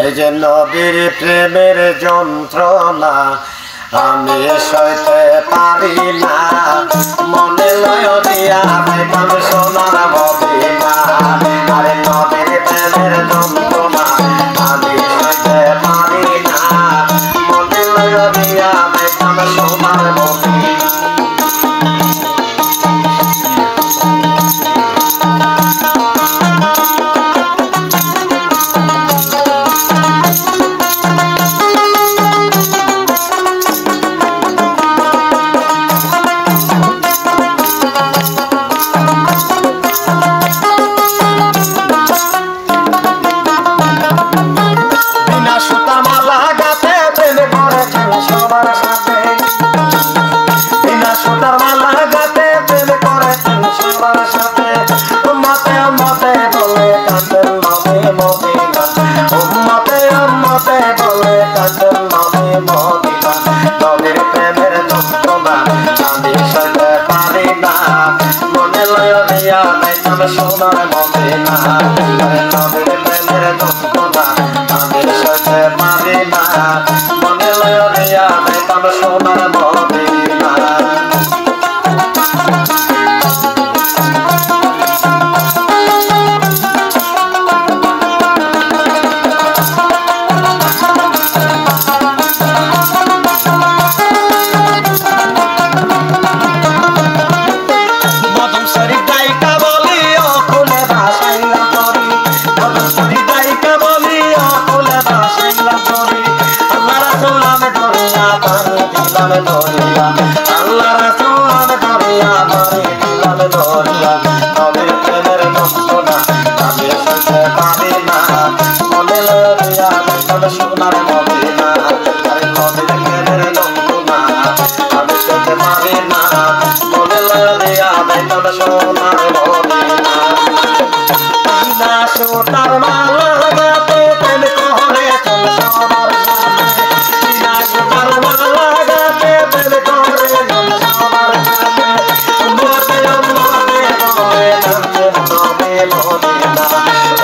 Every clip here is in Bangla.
এই যে নবীর প্রেমের যন্ত্রণা আমি সইতে পারি না, মনে লয় দিয়া পাইতাম সোনার মদিনা। আরে নবীর প্রেমের যন্ত্রণা আমি সইতে পারি না, মনে লয় দিয়া পাইতাম সোনার মদিনা। নবীর প্রেমের যন্ত্রণা আমি সইতে পারি না, মনে লয় দিয়া পাইতাম সোনার মদিনা। নবীর প্রেমের যন্ত্রণা আমি সইতে পারি না, মনে লয় দিয়া পাইতাম সোনার মদিনা। আল্লাহ রাসূল আমি দরিয়া পানি দিলাম দরিয়া, নবীর প্রেমের যন্ত্রণা আমি সইতে পারি না, মনে লয় দিয়া পাইতাম সোনার মদিনা। আরে নবীর প্রেমের যন্ত্রণা আমি সইতে পারি না, মনে লয় দিয়া পাইতাম সোনার মদিনা। বিনা সুতার মালা গাতে প্রেম করে চল সোনার সাথে, বিনা সুতার মালা গাতে প্রেম করে চল সোনার সাথে। উম্মতে উম্মতে বলে কাঁদেন নবী মদিনা,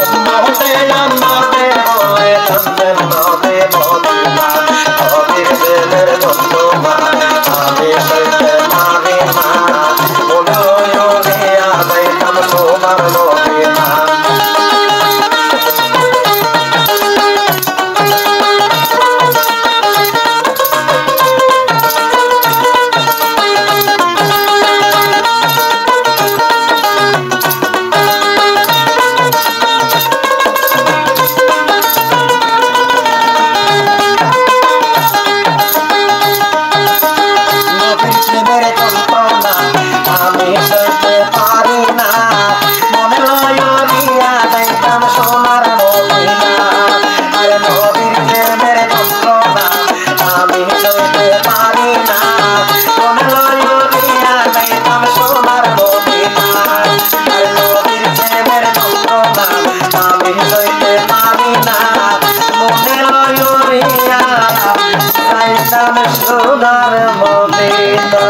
উম্মতে উম্মতে বলে কাঁদেন নবী মদিনা। নবীর প্রেমের যন্ত্রণা আমি সইতে পারি না, মনে লয় দিয়া পাইতাম সোনার মদিনা। আমি সইতে পারি না, মনে লয় দিয়া পাইতাম সোনার মদিনা। আরে নবীর প্রেমের যন্ত্রণা আমি সইতে পারি না, মনে লয় দিয়া পাইতাম সোনার মদিনা। আরে নবীর প্রেমের যন্ত্রণা আমি সইতে পারি না, মনে লয় দিয়া পাইতাম সোনার মদিনা।